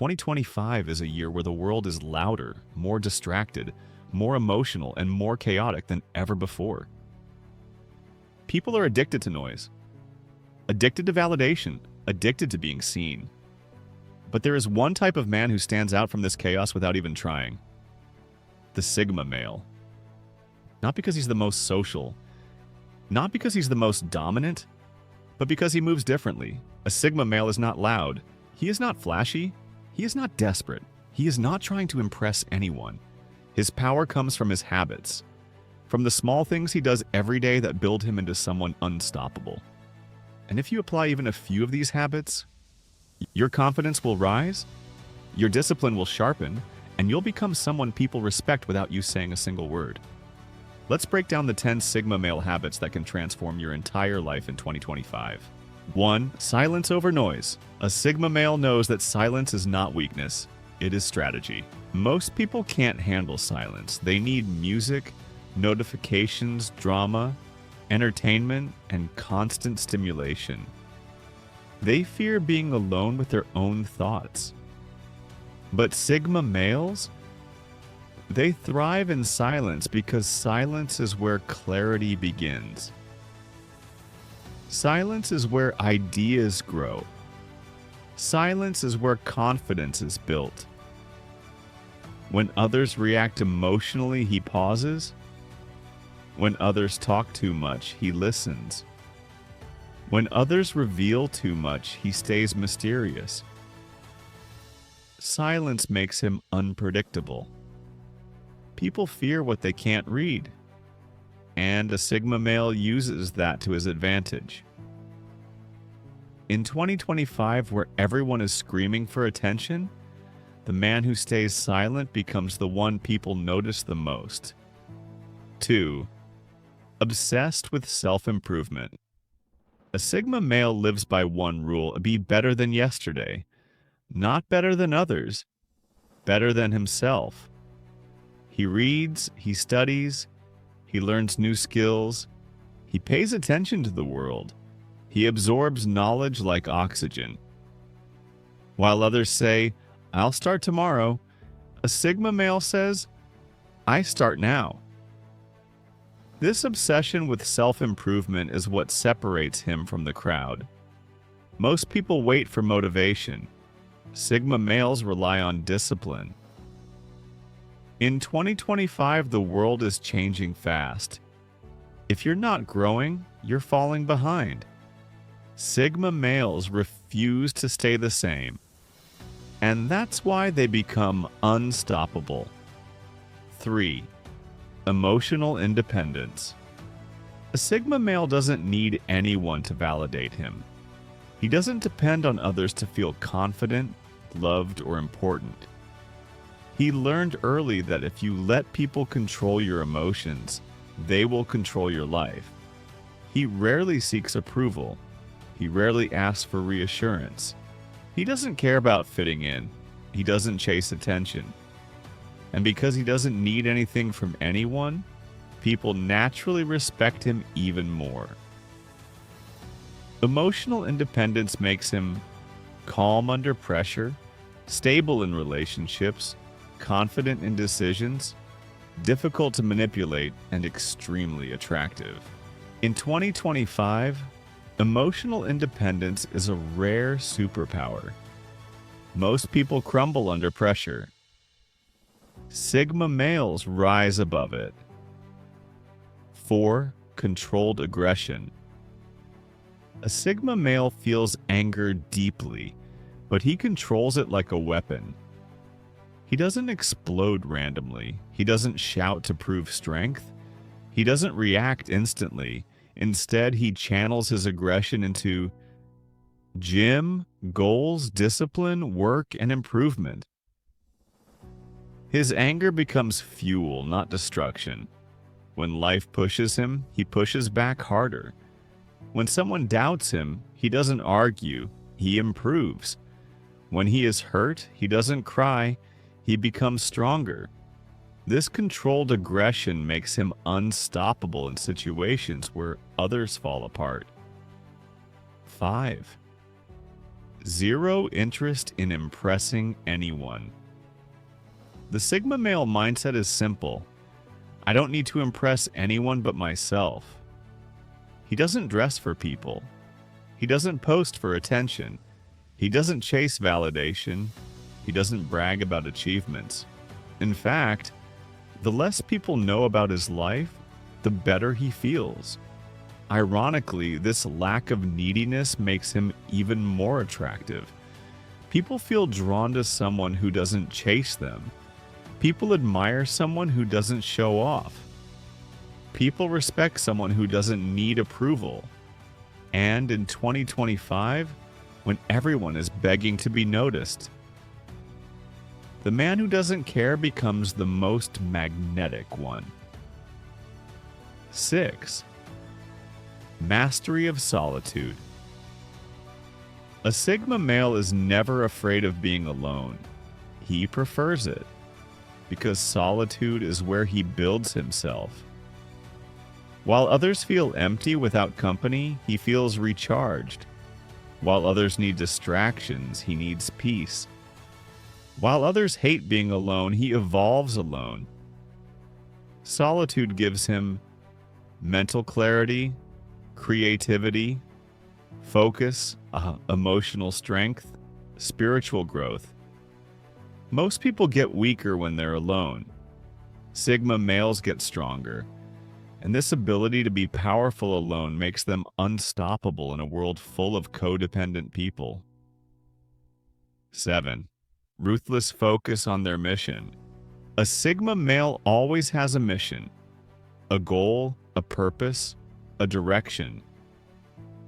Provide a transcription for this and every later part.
2025 is a year where the world is louder, more distracted, more emotional, and more chaotic than ever before. People are addicted to noise, addicted to validation, addicted to being seen. But there is one type of man who stands out from this chaos without even trying. The Sigma male. Not because he's the most social, not because he's the most dominant, but because he moves differently. A Sigma male is not loud. He is not flashy. He is not desperate. He is not trying to impress anyone. His power comes from his habits, from the small things he does every day that build him into someone unstoppable. And if you apply even a few of these habits, your confidence will rise, your discipline will sharpen, and you'll become someone people respect without you saying a single word. Let's break down the 10 Sigma male habits that can transform your entire life in 2025. 1. Silence over noise. A Sigma male knows that silence is not weakness, it is strategy. Most people can't handle silence. They need music, notifications, drama, entertainment, and constant stimulation. They fear being alone with their own thoughts. But Sigma males, they thrive in silence because silence is where clarity begins. Silence is where ideas grow. Silence is where confidence is built. When others react emotionally, he pauses. When others talk too much, he listens. When others reveal too much, he stays mysterious. Silence makes him unpredictable. People fear what they can't read, and a Sigma male uses that to his advantage. In 2025, where everyone is screaming for attention, the man who stays silent becomes the one people notice the most. 2. Obsessed with self-improvement. A Sigma male lives by one rule: be better than yesterday. Not better than others, better than himself. He reads, he studies, he learns new skills, he pays attention to the world, he absorbs knowledge like oxygen. While others say, "I'll start tomorrow," a Sigma male says, "I start now." This obsession with self-improvement is what separates him from the crowd. Most people wait for motivation. Sigma males rely on discipline. In 2025, the world is changing fast. If you're not growing, you're falling behind. Sigma males refuse to stay the same, and that's why they become unstoppable. 3. Emotional independence. A Sigma male doesn't need anyone to validate him. He doesn't depend on others to feel confident, loved, or important. He learned early that if you let people control your emotions, they will control your life. He rarely seeks approval. He rarely asks for reassurance. He doesn't care about fitting in. He doesn't chase attention. And because he doesn't need anything from anyone, people naturally respect him even more. Emotional independence makes him calm under pressure, stable in relationships, confident in decisions, difficult to manipulate, and extremely attractive. In 2025, emotional independence is a rare superpower. Most people crumble under pressure. Sigma males rise above it. 4. Controlled aggression. A Sigma male feels anger deeply, but he controls it like a weapon. He doesn't explode randomly. He doesn't shout to prove strength. He doesn't react instantly. Instead, he channels his aggression into gym, goals, discipline, work, and improvement. His anger becomes fuel, not destruction. When life pushes him, he pushes back harder. When someone doubts him, he doesn't argue, he improves. When he is hurt, he doesn't cry, he becomes stronger. This controlled aggression makes him unstoppable in situations where others fall apart. 5. Zero interest in impressing anyone. The Sigma male mindset is simple. I don't need to impress anyone but myself. He doesn't dress for people. He doesn't post for attention. He doesn't chase validation. He doesn't brag about achievements. In fact, the less people know about his life, the better he feels. Ironically, this lack of neediness makes him even more attractive. People feel drawn to someone who doesn't chase them. People admire someone who doesn't show off. People respect someone who doesn't need approval. And in 2025, when everyone is begging to be noticed, the man who doesn't care becomes the most magnetic one. 6. Mastery of solitude. A Sigma male is never afraid of being alone. He prefers it, because solitude is where he builds himself. While others feel empty without company, he feels recharged. While others need distractions, he needs peace. While others hate being alone, he evolves alone. Solitude gives him mental clarity, creativity, focus, emotional strength, spiritual growth. Most people get weaker when they're alone. Sigma males get stronger, and this ability to be powerful alone makes them unstoppable in a world full of codependent people. 7. Ruthless focus on their mission. A Sigma male always has a mission, a goal, a purpose, a direction.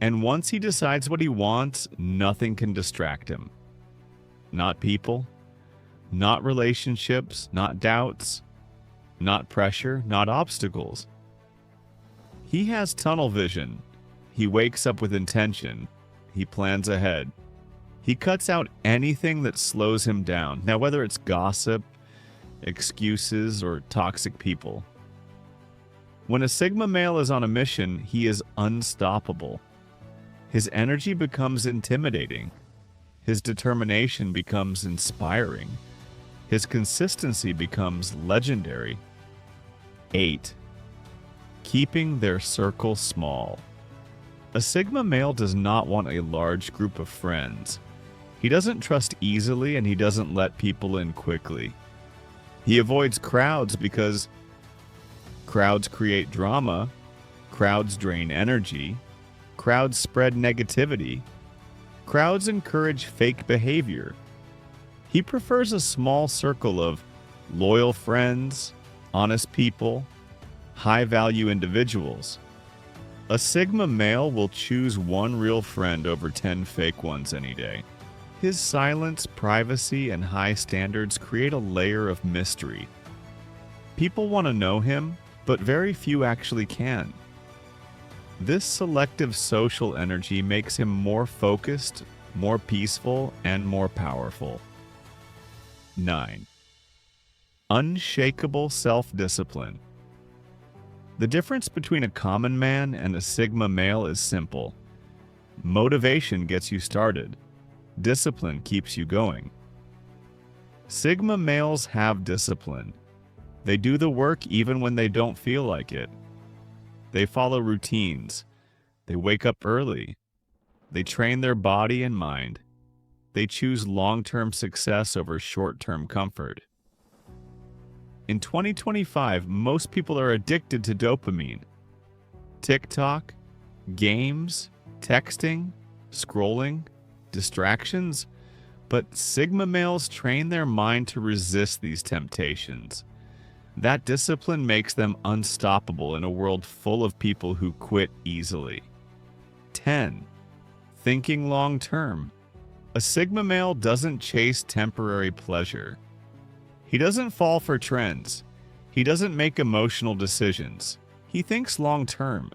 And once he decides what he wants, nothing can distract him. Not people, not relationships, not doubts, not pressure, not obstacles. He has tunnel vision. He wakes up with intention. He plans ahead. He cuts out anything that slows him down. Now, whether it's gossip, excuses, or toxic people. When a Sigma male is on a mission, he is unstoppable. His energy becomes intimidating. His determination becomes inspiring. His consistency becomes legendary. 8. Keeping their circle small. A Sigma male does not want a large group of friends. He doesn't trust easily, and he doesn't let people in quickly. He avoids crowds because crowds create drama, crowds drain energy, crowds spread negativity, crowds encourage fake behavior. He prefers a small circle of loyal friends, honest people, high-value individuals. A Sigma male will choose one real friend over 10 fake ones any day. His silence, privacy, and high standards create a layer of mystery. People want to know him, but very few actually can. This selective social energy makes him more focused, more peaceful, and more powerful. 9. Unshakable self-discipline. The difference between a common man and a Sigma male is simple. Motivation gets you started. Discipline keeps you going. Sigma males have discipline. They do the work even when they don't feel like it. They follow routines. They wake up early. They train their body and mind. They choose long-term success over short-term comfort. In 2025, most people are addicted to dopamine. TikTok, games, texting, scrolling, distractions, but Sigma males train their mind to resist these temptations. That discipline makes them unstoppable in a world full of people who quit easily. 10. Thinking long term. A Sigma male doesn't chase temporary pleasure. He doesn't fall for trends. He doesn't make emotional decisions. He thinks long term.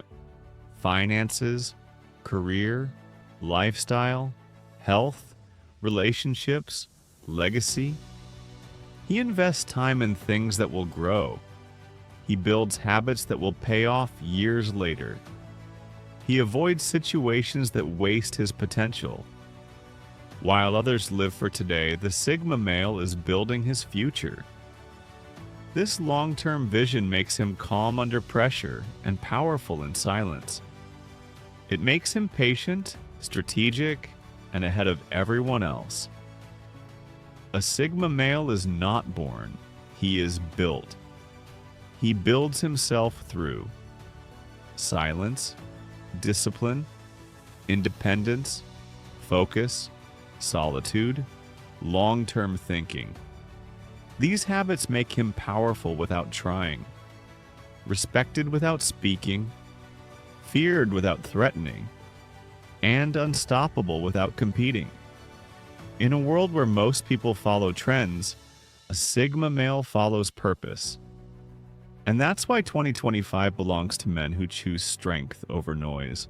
Finances, career, lifestyle, health, relationships, legacy. He invests time in things that will grow. He builds habits that will pay off years later. He avoids situations that waste his potential. While others live for today, the Sigma male is building his future. This long-term vision makes him calm under pressure and powerful in silence. It makes him patient, strategic, and ahead of everyone else. A Sigma male is not born, he is built. He builds himself through silence, discipline, independence, focus, solitude, long-term thinking. These habits make him powerful without trying, respected without speaking, feared without threatening, and unstoppable without competing. In a world where most people follow trends, a Sigma male follows purpose. And that's why 2025 belongs to men who choose strength over noise.